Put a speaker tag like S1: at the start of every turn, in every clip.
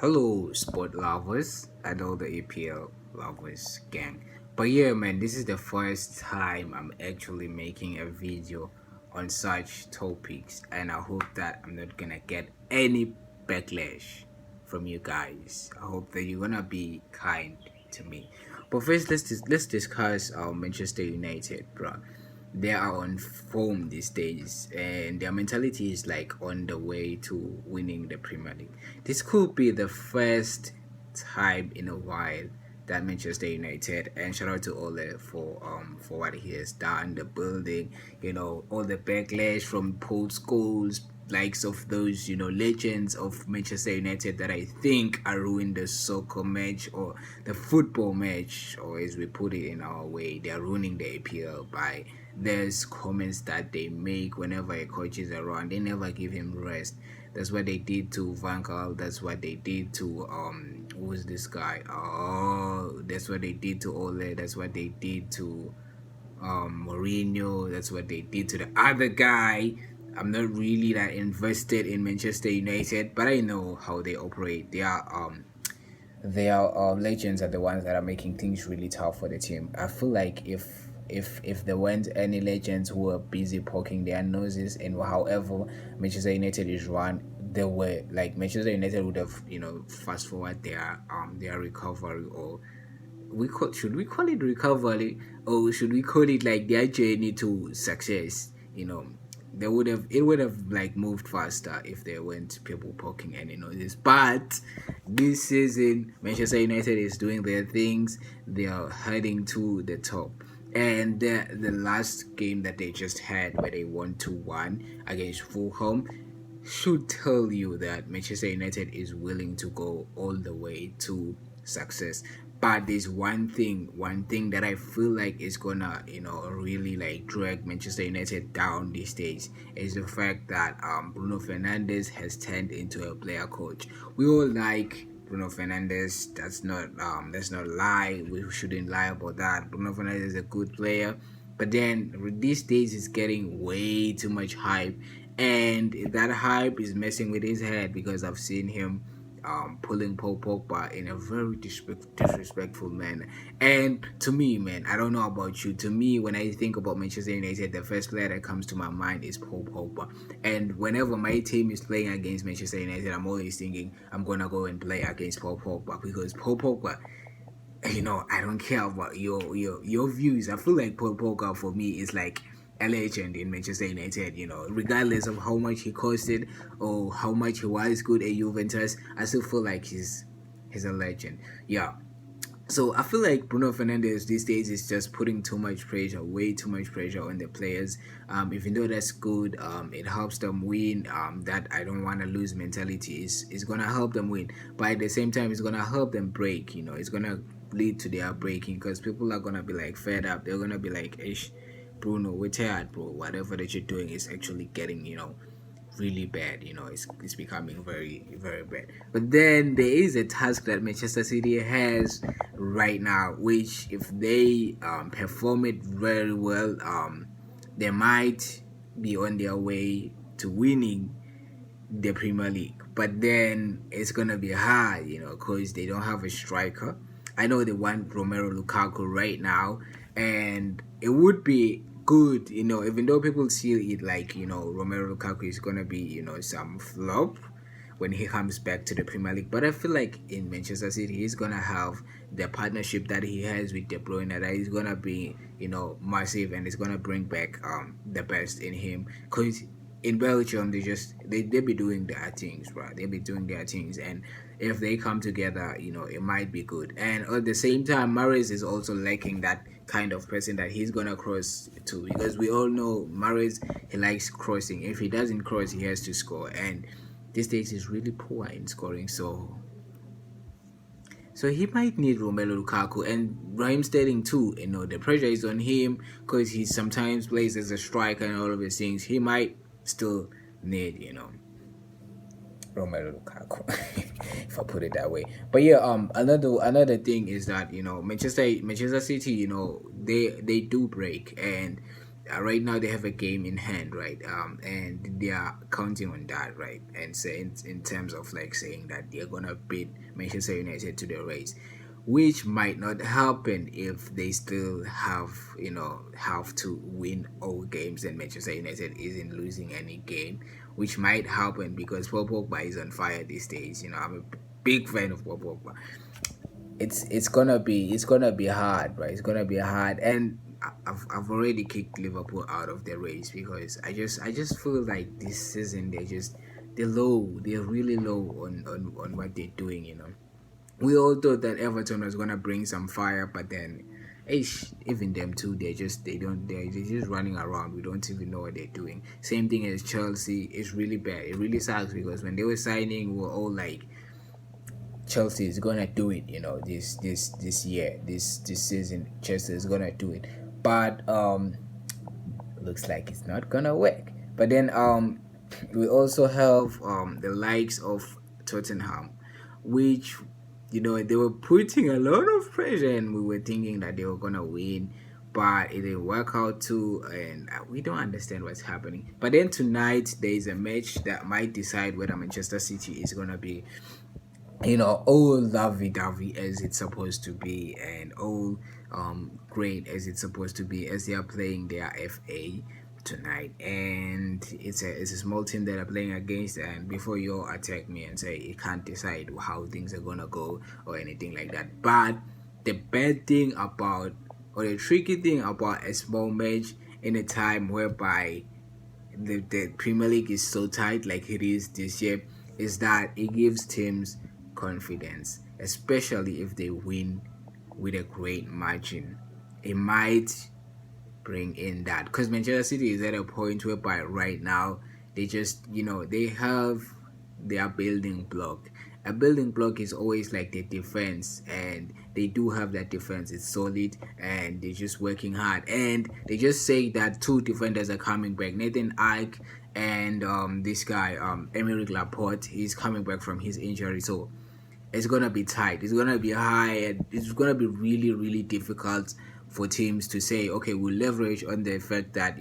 S1: Hello, sport lovers and all the EPL lovers gang. But yeah, man, this is the first time I'm actually making a video on such topics, and I hope that I'm not gonna get any backlash from you guys. I hope that you're gonna be kind to me. But first, let's discuss Manchester United, bro. They are on form these days, and their mentality is like on the way to winning the Premier League. This could be the first time in a while that Manchester United, and shout out to Ole for what he has done, the building, all the backlash from post schools, likes of those legends of Manchester United that I think are ruining the soccer match or the football match, or as we put it in our way, they are ruining the APL by there's comments that they make whenever a coach is around. They never give him rest. That's what they did to Van Gaal. That's what they did to who's this guy? Oh, that's what they did to Ole. That's what they did to Mourinho. That's what they did to the other guy. I'm not really that invested in Manchester United, but I know how they operate. Their legends are the ones that are making things really tough for the team. I feel like if there weren't any legends who were busy poking their noses in however Manchester United is run, they were like Manchester United would have fast forward their recovery, or should we call it recovery, or should we call it like their journey to success? They would have like moved faster if there weren't people poking any noses. But this season Manchester United is doing their things. They are heading to the top, and the last game that they just had, where they won 2-1 against Fulham, should tell you that Manchester United is willing to go all the way to success. But there's one thing that I feel like is gonna, really like drag Manchester United down these days, is the fact that Bruno Fernandes has turned into a player coach. We all like Bruno Fernandes. That's not a lie. We shouldn't lie about that. Bruno Fernandes is a good player, but then these days it's getting way too much hype, and that hype is messing with his head, because I've seen him pulling Paul Pogba in a very disrespectful manner. And to me, man, I don't know about you. To me, when I think about Manchester United, the first player that comes to my mind is Paul Pogba. And whenever my team is playing against Manchester United, I'm always thinking I'm gonna go and play against Paul Pogba, because Paul Pogba, I don't care about your views. I feel like Paul Pogba for me is like a legend in Manchester United. Regardless of how much he costed or how much he was good at Juventus, I still feel like he's a legend. Yeah. So I feel like Bruno Fernandes these days is just putting too much pressure, way too much pressure on the players. Even though that's good, it helps them win. That I don't want to lose mentality is gonna help them win, but at the same time, it's gonna help them break. It's gonna lead to their breaking, because people are gonna be like fed up. They're gonna be like, "Ish, Bruno, we're tired, bro. Whatever that you're doing is actually getting really bad. It's becoming very, very bad." But then there is a task that Manchester City has right now, which if they perform it very well, they might be on their way to winning the Premier League. But then it's gonna be hard, because they don't have a striker. I know they want Romero Lukaku right now, and it would be good, even though people see it like, Romero Lukaku is gonna be, some flop when he comes back to the Premier League. But I feel like in Manchester City, he's gonna have the partnership that he has with De Bruyne, that is gonna be, massive, and it's gonna bring back the best in him. Because in Belgium, they be doing their things, right? They be doing their things, and if they come together, it might be good. And at the same time, Mahrez is also lacking that kind of person that he's gonna cross to, because we all know Mahrez, he likes crossing. If he doesn't cross, he has to score, and these days he's really poor in scoring. So he might need Romelu Lukaku and Raheem Sterling too. The pressure is on him, because he sometimes plays as a striker and all of these things. He might still need, Romelu Lukaku, if I put it that way. But yeah, another thing is that Manchester City, they do break, and right now they have a game in hand, right? And they are counting on that, right? And saying in terms of like saying that they're gonna beat Manchester United to the race, which might not happen if they still have to win all games and Manchester United isn't losing any game, which might happen because Paul Pogba is on fire these days. I'm a big fan of Paul Pogba. It's gonna be hard, right? It's gonna be hard, and I've already kicked Liverpool out of the race because I just feel like this season they're really low on what they're doing. We all thought that Everton was gonna bring some fire, but then, even them too, they're just running around. We don't even know what they're doing. Same thing as Chelsea. It's really bad. It really sucks because when they were signing, we were all like, Chelsea is gonna do it, this year, this season, Chelsea is gonna do it. But looks like it's not gonna work. But then we also have the likes of Tottenham, which they were putting a lot of pressure, and we were thinking that they were gonna win, but it didn't work out too, and we don't understand what's happening. But then tonight there is a match that might decide whether Manchester City is gonna be all lovey-dovey as it's supposed to be, and all great as it's supposed to be, as they are playing their FA tonight. And it's a small team that are playing against, and before you all attack me and say you can't decide how things are gonna go or anything like that. But the bad thing about, or the tricky thing about a small match in a time whereby the Premier League is so tight like it is this year, is that it gives teams confidence, especially if they win with a great margin. It might bring in that, because Manchester City is at a point whereby right now they just they have their building block. A building block is always like the defense, and they do have that defense. It's solid, and they're just working hard. And they just say that two defenders are coming back: Nathan Ike and this guy Emerick Laporte. He's coming back from his injury, so it's gonna be tight. It's gonna be high, and it's gonna be really, really difficult for teams to say, okay, we'll leverage on the fact that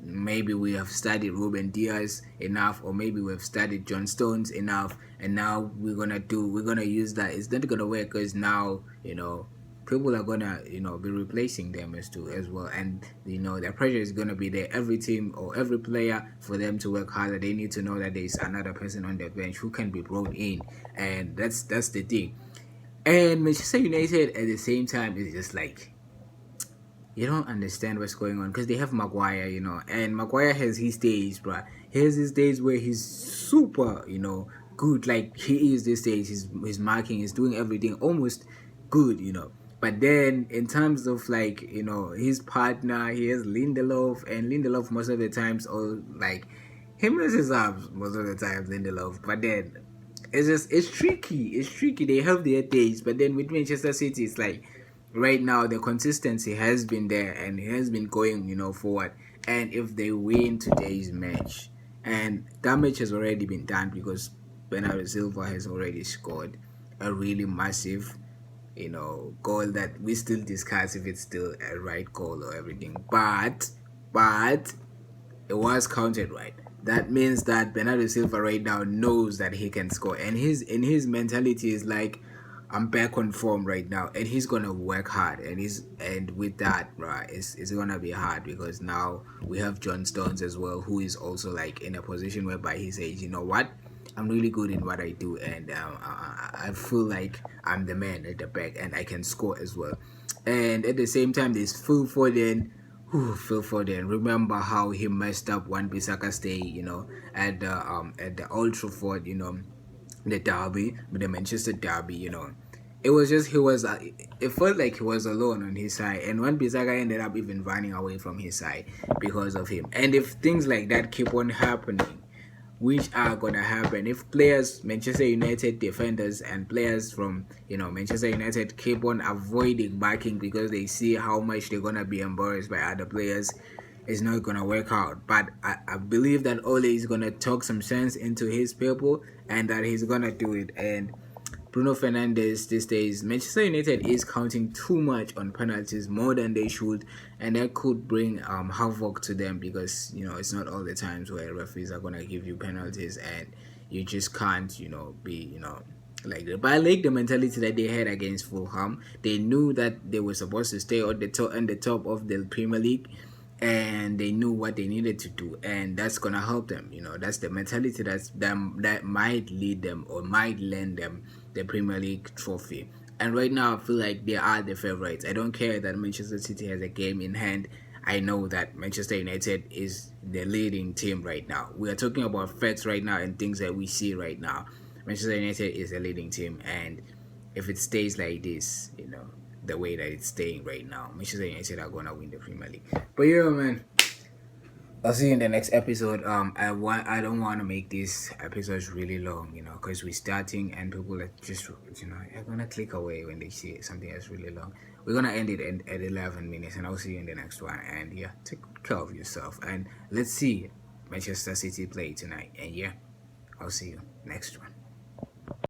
S1: maybe we have studied Ruben Diaz enough, or maybe we've studied John Stones enough, and now we're gonna use that. It's not gonna work because now people are gonna be replacing them as well, and the pressure is gonna be there. Every team or every player, for them to work harder, they need to know that there's another person on the bench who can be brought in, and that's the thing. And Manchester United at the same time is just like, you don't understand what's going on, because they have Maguire, and Maguire has his days, bruh. He has his days where he's super, good, like he is these days. His marking is doing everything almost good. But then in terms of like his partner, he has Lindelof, and Lindelof most of the times, or like, he messes up most of the times, Lindelof. But then it's tricky. It's tricky. They have their days, but then with Manchester City, it's like right now the consistency has been there, and it has been going forward. And if they win today's match, and that match has already been done because Bernardo Silva has already scored a really massive goal that we still discuss if it's still a right goal or everything, but it was counted right. That means that Bernardo Silva right now knows that he can score, and his mentality is like, I'm back on form right now, and he's gonna work hard, and with that, right, it's gonna be hard because now we have John Stones as well, who is also like in a position whereby he says, you know what, I'm really good in what I do, and I feel like I'm the man at the back, and I can score as well. And at the same time, there's Phil Foden. Phil Foden. Remember how he messed up one Bissaka stay, at the Old Trafford, the derby, the Manchester derby, It was just it felt like he was alone on his side, and one Bissaka ended up even running away from his side because of him. And if things like that keep on happening, which are gonna happen if players, Manchester United defenders and players from Manchester United, keep on avoiding backing because they see how much they're gonna be embarrassed by other players, it's not gonna work out. But I believe that Ole is gonna talk some sense into his people, and that he's gonna do it. And Bruno Fernandes these days, Manchester United is counting too much on penalties, more than they should, and that could bring havoc to them, because it's not all the times where referees are gonna give you penalties and you just can't be like that. But I like the mentality that they had against Fulham. They knew that they were supposed to stay on the top of the Premier League, and they knew what they needed to do, and that's gonna help them. That's the mentality that might lead them or might lend them the Premier League trophy. And right now, I feel like they are the favorites. I don't care that Manchester City has a game in hand. I know that Manchester United is the leading team right now. We are talking about facts right now and things that we see right now. Manchester United is a leading team, and if it stays like this, the way that it's staying right now, Manchester United are gonna win the Premier League. But yeah, man, I'll see you in the next episode. I don't want to make these episodes really long, because we're starting and people are just are gonna click away when they see something that's really long. We're gonna end it at 11 minutes, and I'll see you in the next one. And yeah, take care of yourself, and let's see Manchester City play tonight. And yeah, I'll see you next one.